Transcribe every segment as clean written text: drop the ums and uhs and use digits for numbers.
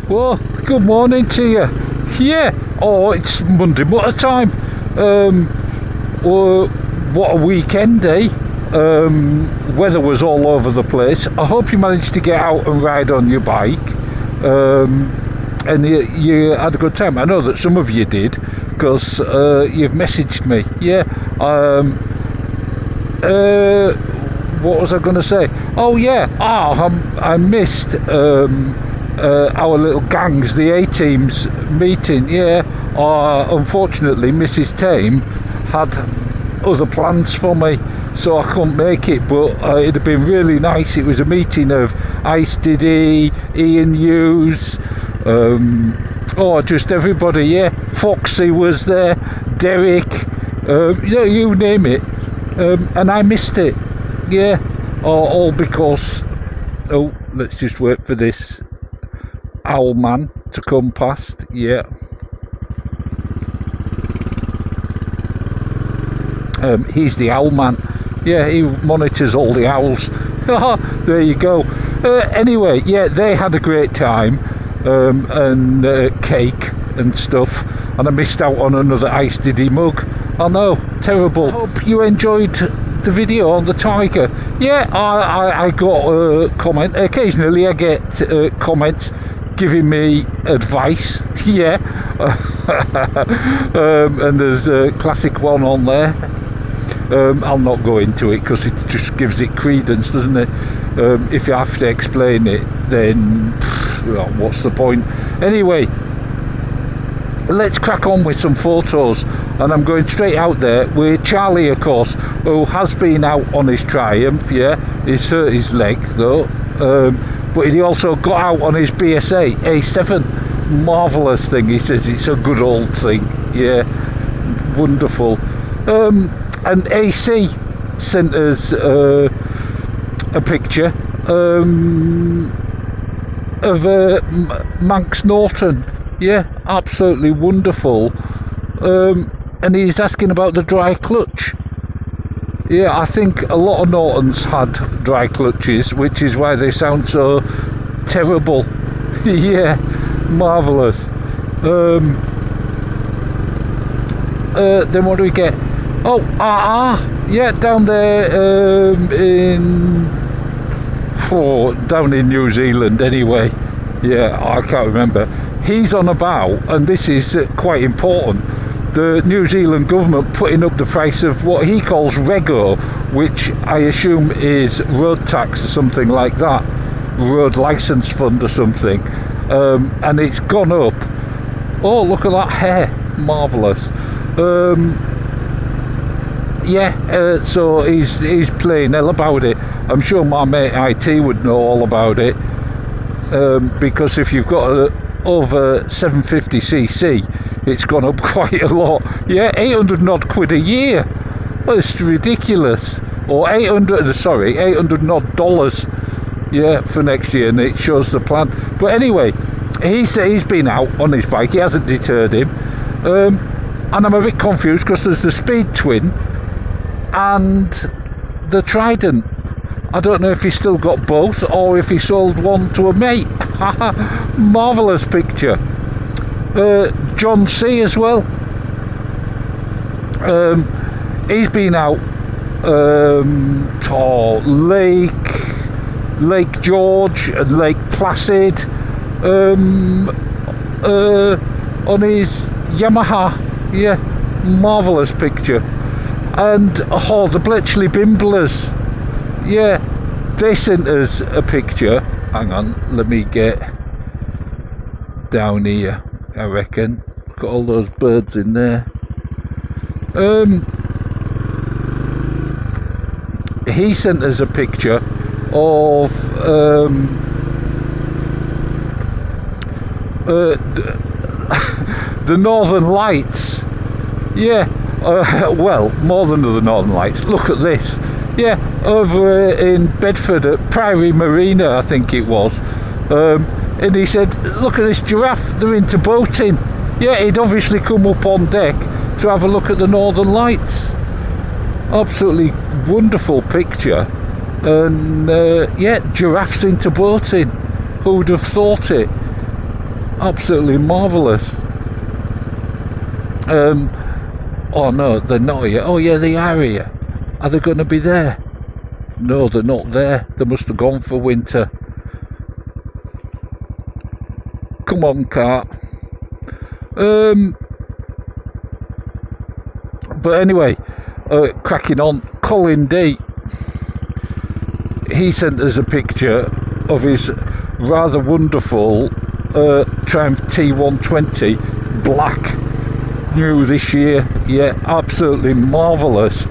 Well, good morning to you. Yeah, oh, it's Monday Mutter time. What a weekend, eh? Weather was all over the place. I hope you managed to get out and ride on your bike. And you had a good time. I know that some of you did, because you've messaged me. Yeah. What was I going to say? Oh yeah. I missed our little gangs, the A-teams meeting. Yeah. Unfortunately, Mrs. Tame had other plans for me, so I couldn't make it. But it'd have been really nice. It was a meeting of Ice Diddy, Ian Hughes. Just everybody. Yeah. Foxy was there. Derek. You name it. And I missed it. Yeah. All because. Oh, let's just wait for this owl man to come past. Yeah. He's the owl man. Yeah, he monitors all the owls. There you go. Anyway, yeah, they had a great time. And cake and stuff. And I missed out on another Ice Diddy mug. I know, terrible. Hope you enjoyed the video on the Tiger. Yeah, I got a comment. Occasionally I get comments giving me advice. Yeah. And there's a classic one on there. I'll not go into it because it just gives it credence, doesn't it? If you have to explain it, then well, what's the point? Anyway, let's crack on with some photos. And I'm going straight out there with Charlie, of course, who has been out on his Triumph. Yeah, he's hurt his leg though, but he also got out on his BSA A7. Marvellous thing. He says it's a good old thing. Yeah, wonderful. And AC sent us a picture of Manx Norton. Yeah, absolutely wonderful. And he's asking about the dry clutch. Yeah, I think a lot of Nortons had dry clutches, which is why they sound so terrible. Yeah, marvellous. Then what do we get? Oh, yeah, down there down in New Zealand anyway. Yeah, I can't remember. He's on about, and this is quite important, the New Zealand government putting up the price of what he calls rego, which I assume is road tax or something like that, road licence fund or something, and it's gone up. Oh, look at that hair, marvellous. So he's playing hell about it. I'm sure my mate IT would know all about it, because if you've got over 750cc, it's gone up quite a lot. Yeah, 800 odd quid a year. Well, it's ridiculous. Or 800 odd dollars. Yeah, for next year, and it shows the plan. But anyway, he's been out on his bike. He hasn't deterred him. And I'm a bit confused because there's the Speed Twin and the Trident. I don't know if he's still got both or if he sold one to a mate. Marvellous picture. John C as well. He's been out to Lake George and Lake Placid on his Yamaha. Yeah, marvellous picture. And the Bletchley bimblers. Yeah, they sent us a picture. Hang on, let me get down here, I reckon. Look at all those birds in there. He sent us a picture of the Northern Lights. Yeah, well, more than the Northern Lights. Look at this. Yeah, over in Bedford at Priory Marina, I think it was. And he said, look at this giraffe, they're into boating. Yeah, he'd obviously come up on deck to have a look at the Northern Lights. Absolutely wonderful picture. And yeah, giraffes into boating. Who would have thought it? absolutely marvellous. Oh no, they're not here. Oh yeah, they are here. Are they going to be there? No, they're not there. They must have gone for winter. Come on, car. But anyway, cracking on. Colin D, he sent us a picture of his rather wonderful Triumph T120 black, new this year. Yeah, absolutely marvellous.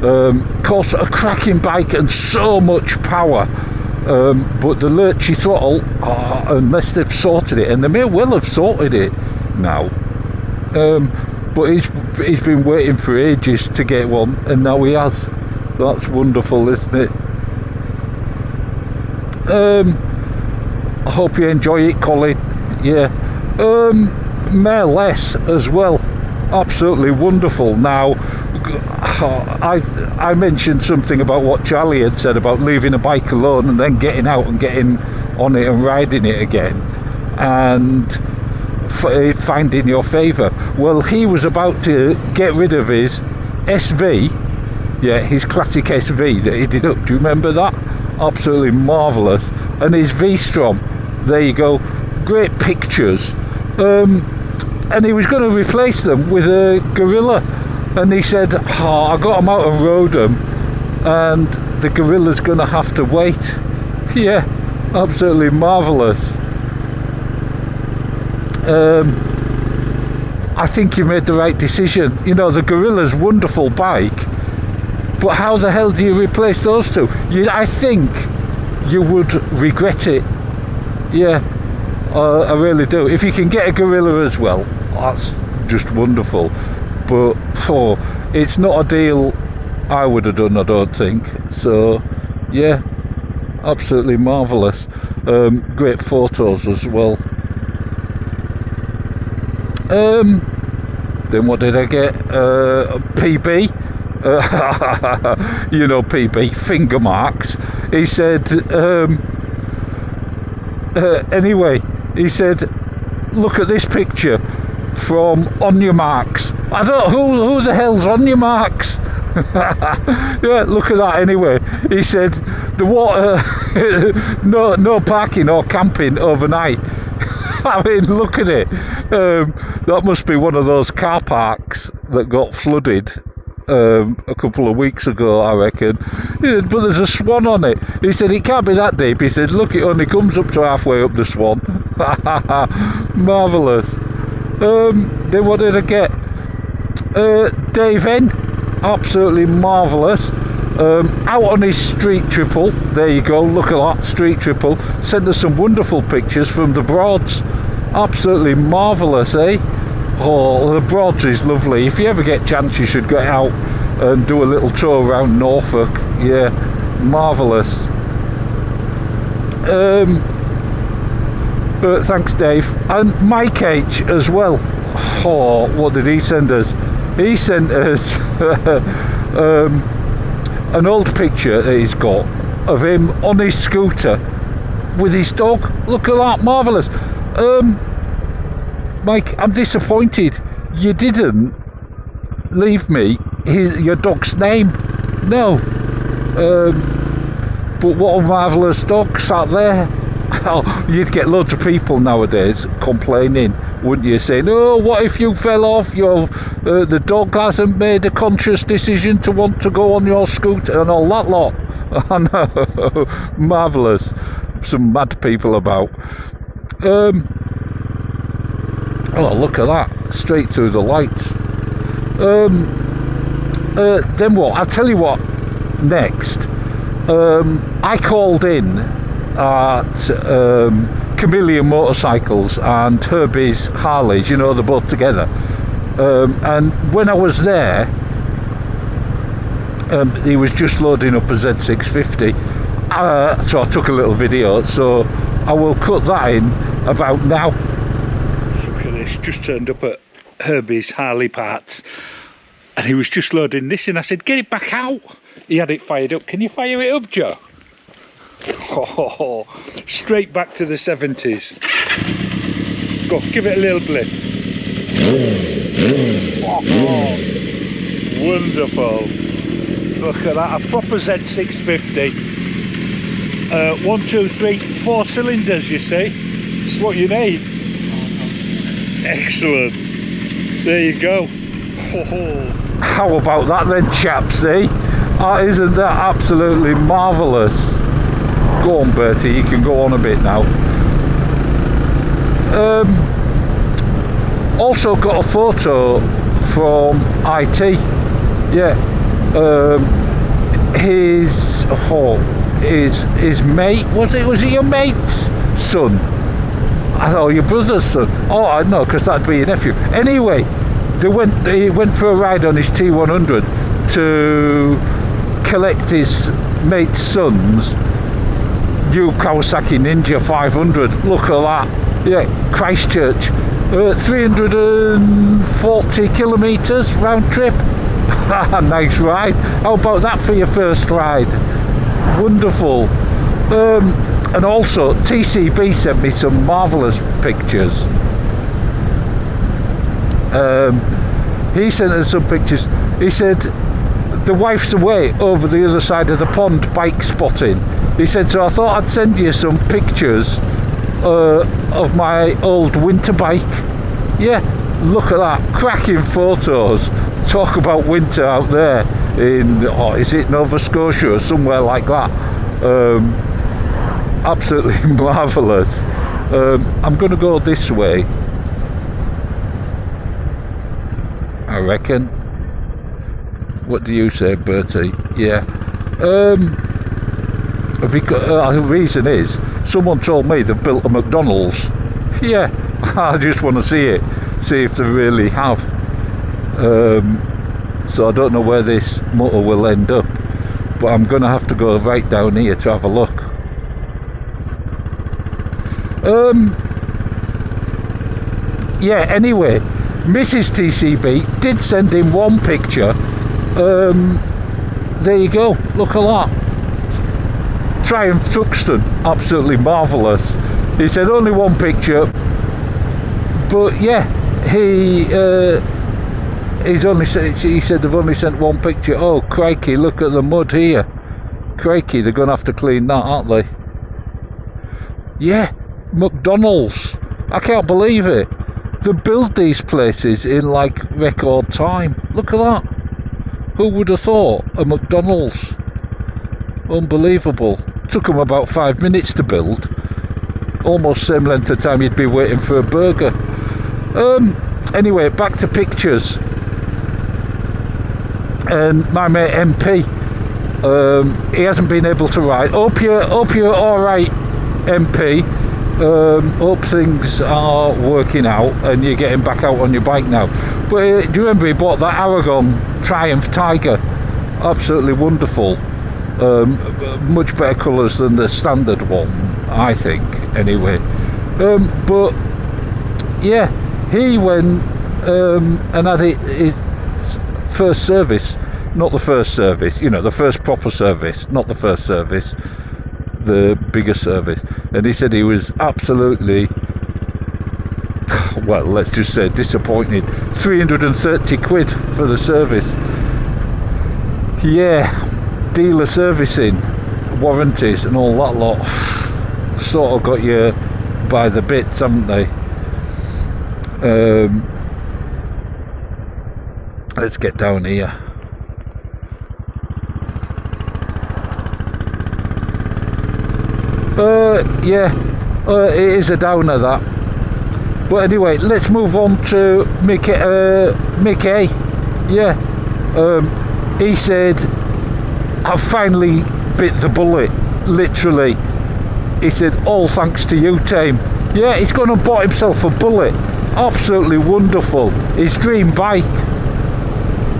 Of course, a cracking bike and so much power. But the lurchy throttle, unless they've sorted it, and they may well have sorted it now. But he's been waiting for ages to get one, and now he has. That's wonderful, isn't it? I hope you enjoy it, Colin. Yeah. Male S as well. Absolutely wonderful. Now, I mentioned something about what Charlie had said about leaving a bike alone and then getting out and getting on it and riding it again and finding your favour. Well, he was about to get rid of his SV, yeah, his classic SV that he did up. Do you remember that? Absolutely marvellous. And his V-Strom, there you go, great pictures. And he was going to replace them with a Gorilla. And he said, I got them out and rode them, and the Gorilla's going to have to wait. Yeah, absolutely marvellous. I think you made the right decision. You know, the Gorilla's wonderful bike, but how the hell do you replace those two? I think you would regret it. Yeah, I really do. If you can get a Gorilla as well, that's just wonderful. But it's not a deal I would have done, I don't think. So yeah, absolutely marvellous. Great photos as well. Then what did I get? PB. You know, PB, finger marks. He said, anyway, he said, look at this picture from On Your Marks. I don't know who the hell's On Your Marks. Yeah, look at that anyway. He said the water, no parking or camping overnight. I mean, look at it. That must be one of those car parks that got flooded a couple of weeks ago, I reckon. But there's a swan on it. He said it can't be that deep. He said, look, it only comes up to halfway up the swan. Marvellous. Then what did I get? Dave N, absolutely marvellous. Out on his street triple. There you go, look at that, street triple. Sent us some wonderful pictures from the Broads. Absolutely marvellous, eh? Oh, the Broads is lovely. If you ever get a chance, you should get out and do a little tour around Norfolk. Yeah, marvellous. Thanks, Dave. And Mike H as well. Oh, what did he send us? He sent us an old picture that he's got of him on his scooter with his dog. Look at that, marvellous. Mike, I'm disappointed. You didn't leave me your dog's name. No. But what a marvellous dog sat there. Oh, you'd get loads of people nowadays complaining, wouldn't you, saying, oh, what if you fell off, the dog hasn't made a conscious decision to want to go on your scooter and all that lot. I know, marvellous. Some mad people about. Oh, look at that, straight through the lights. Then what? I'll tell you what, next. I called in at Chameleon Motorcycles and Herbie's Harleys, you know, they're both together. And when I was there, he was just loading up a Z650. So I took a little video, so I will cut that in about now. Look at this, just turned up at Herbie's Harley parts, and he was just loading this in. I said, get it back out. He had it fired up. Can you fire it up, Joe? Oh, straight back to the 70s. Go, give it a little blip. Oh, wonderful. Look at that, a proper Z650. 1, 2, 3, 4 cylinders, you see. It's what you need. Excellent. There you go. How about that then, chaps, eh? Isn't that absolutely marvellous? Go on, Bertie, you can go on a bit now. Also got a photo from IT. Yeah. His mate, was it your mate's son? I thought your brother's son. Oh, I know, because that'd be your nephew. Anyway, he went for a ride on his T100 to collect his mate's son's new Kawasaki Ninja 500. Look at that. Yeah, Christchurch. 340 kilometres round trip. Nice ride. How about that for your first ride? Wonderful. And also TCB sent me some marvellous pictures. He sent us some pictures. He said the wife's away over the other side of the pond bike spotting. He said, so I thought I'd send you some pictures of my old winter bike. Yeah, look at that, cracking photos. Talk about winter out there in, is it Nova Scotia or somewhere like that. Absolutely marvellous. I'm going to go this way, I reckon. What do you say, Bertie? Yeah. Because the reason is, someone told me they've built a McDonald's. Yeah, I just want to see it, see if they really have. So I don't know where this motor will end up, but I'm going to have to go right down here to have a look. Yeah, anyway, Mrs. TCB did send in one picture. There you go, look at that. Triumph Thruxton, absolutely marvellous. He said only one picture, but yeah, he said they've only sent one picture. Oh crikey, look at the mud here. Crikey, they're going to have to clean that, aren't they? Yeah, McDonald's. I can't believe it. They build these places in like record time. Look at that. Who would have thought? A McDonald's. Unbelievable. Took them about 5 minutes to build. Almost same length of time you'd be waiting for a burger. Anyway, back to pictures. And my mate MP, he hasn't been able to ride. Hope you're alright, MP. Hope things are working out and you're getting back out on your bike now. But do you remember he bought that Aragon Triumph Tiger? Absolutely wonderful. Much better colours than the standard one, I think, anyway. But yeah, he went and had his first service. Not the first service, you know, the first proper service, not the first service, the bigger service. And he said he was absolutely, well, let's just say disappointed. 330 quid for the service. Yeah, dealer servicing, warranties and all that lot sort of got you by the bits, haven't they? Let's get down here. Yeah, it is a downer, that. But anyway, let's move on to Mick A. Yeah, he said, I've finally bit the bullet, literally. He said, all thanks to you, Tame. Yeah, he's gone and bought himself a bullet. Absolutely wonderful. His dream bike.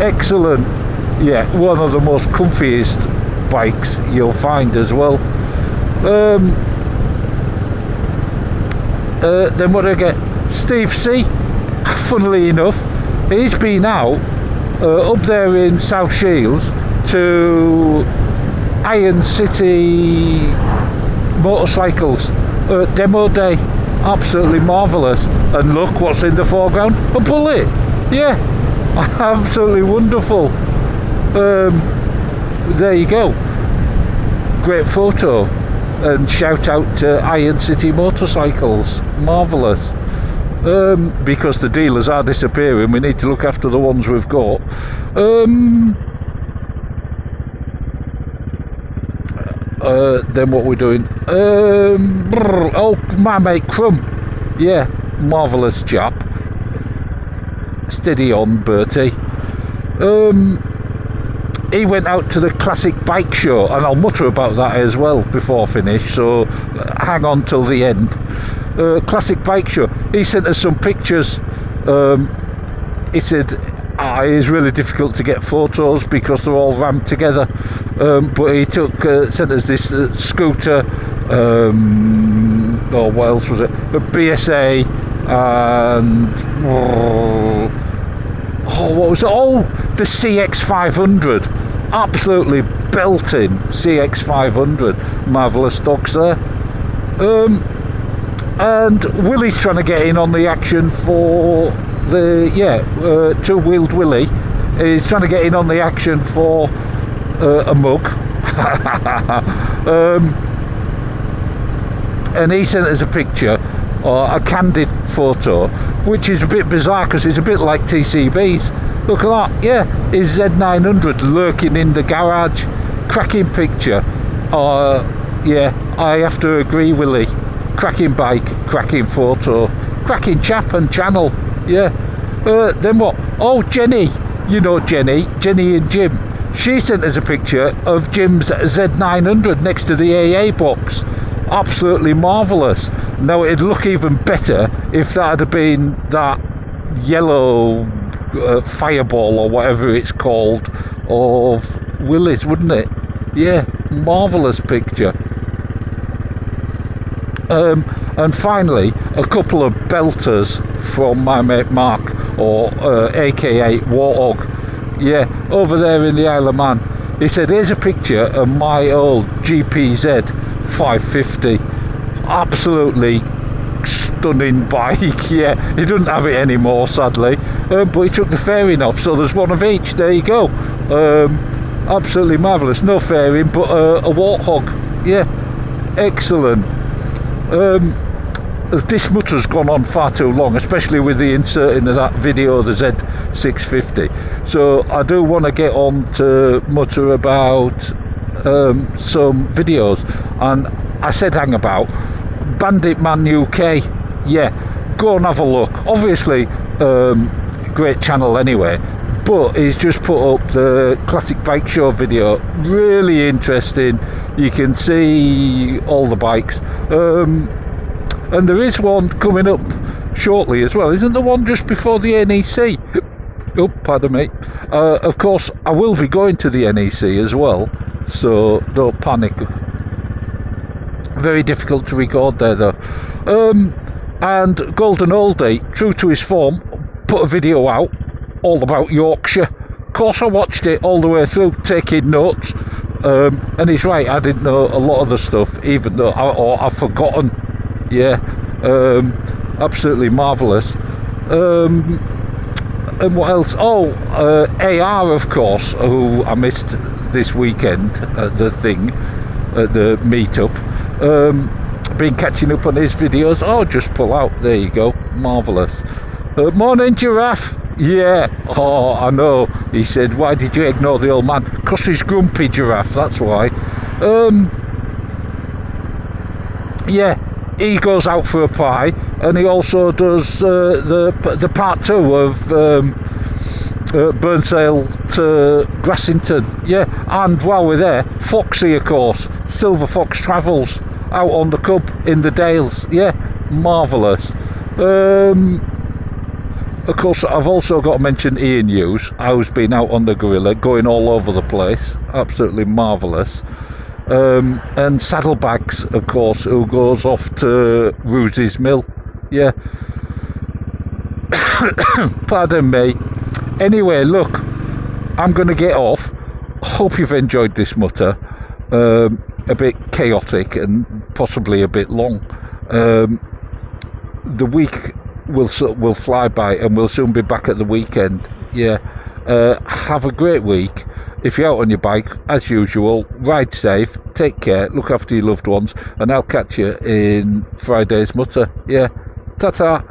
Excellent. Yeah, one of the most comfiest bikes you'll find as well. Then what do I get? Steve C, funnily enough, he's been out up there in South Shields to Iron City Motorcycles demo day. absolutely marvellous. And look what's in the foreground, a bullet. Yeah, absolutely wonderful. There you go, great photo. And shout out to Iron City Motorcycles, marvellous. Because the dealers are disappearing, we need to look after the ones we've got. Then what we're doing, oh, my mate Crumb, yeah, marvellous chap, steady on Bertie. He went out to the Classic Bike Show, and I'll mutter about that as well before I finish, so hang on till the end. Classic Bike Show, he sent us some pictures. He said it's really difficult to get photos because they're all rammed together, but he sent us this scooter, or what else was it, a BSA, and what was it, the CX-500, absolutely belting CX-500, marvellous dogs there. And Willie's trying to get in on the action for the, two-wheeled Willie is trying to get in on the action for a mug. And he sent us a picture, or a candid photo, which is a bit bizarre because it's a bit like TCB's. Look at that, yeah, his Z900 lurking in the garage. Cracking picture. Yeah, I have to agree, Willie. Cracking bike, cracking photo, cracking chap and channel, yeah. Then what? Oh, Jenny, you know Jenny and Jim. She sent us a picture of Jim's Z900 next to the AA box. Absolutely marvellous. Now, it'd look even better if that had been that yellow fireball or whatever it's called of Willie's, wouldn't it? Yeah, marvellous picture. And finally, a couple of belters from my mate Mark, or aka Warthog. Yeah, over there in the Isle of Man. He said, here's a picture of my old GPZ 550. Absolutely stunning bike. Yeah, he doesn't have it anymore, sadly. But he took the fairing off, so there's one of each. There you go. Absolutely marvellous. No fairing, but a Warthog. Yeah, excellent. This mutter's gone on far too long, especially with the inserting of that video, the Z650. So I do want to get on to mutter about some videos. And I said hang about Bandit Man UK. Yeah, go and have a look. Obviously, great channel anyway. But he's just put up the Classic Bike Show video. Really interesting. You can see all the bikes. And there is one coming up shortly as well. Isn't there one just before the NEC? Oh, pardon me. Of course, I will be going to the NEC as well, so don't panic. Very difficult to record there though. And Golden Oldie, true to his form, put a video out all about Yorkshire. Of course, I watched it all the way through, taking notes. And he's right, I didn't know a lot of the stuff, even though I've forgotten. Yeah, absolutely marvellous. And what else? Oh, AR, of course, who I missed this weekend at the thing, at the meetup. Been catching up on his videos. Oh, just pull out. There you go. Marvellous. Morning, Giraffe. Yeah. Oh, I know. He said, why did you ignore the old man? 'Cause he's grumpy, Giraffe. That's why. Yeah. He goes out for a pie, and he also does the part 2 of Burnsale to Grassington. Yeah, and while we're there, Foxy, of course, Silver Fox Travels, out on the Cub in the Dales. Yeah, marvellous. Of course, I've also got to mention Ian Hughes, who's been out on the Gorilla, going all over the place. Absolutely marvellous. And Saddlebags, of course, who goes off to Roos's Mill. Yeah. Pardon me. Anyway, look, I'm going to get off. Hope you've enjoyed this mutter. A bit chaotic and possibly a bit long. the week will fly by, and we'll soon be back at the weekend. Yeah. Have a great week. If you're out on your bike, as usual, ride safe, take care, look after your loved ones, and I'll catch you in Friday's Mutter. Yeah. Ta-ta.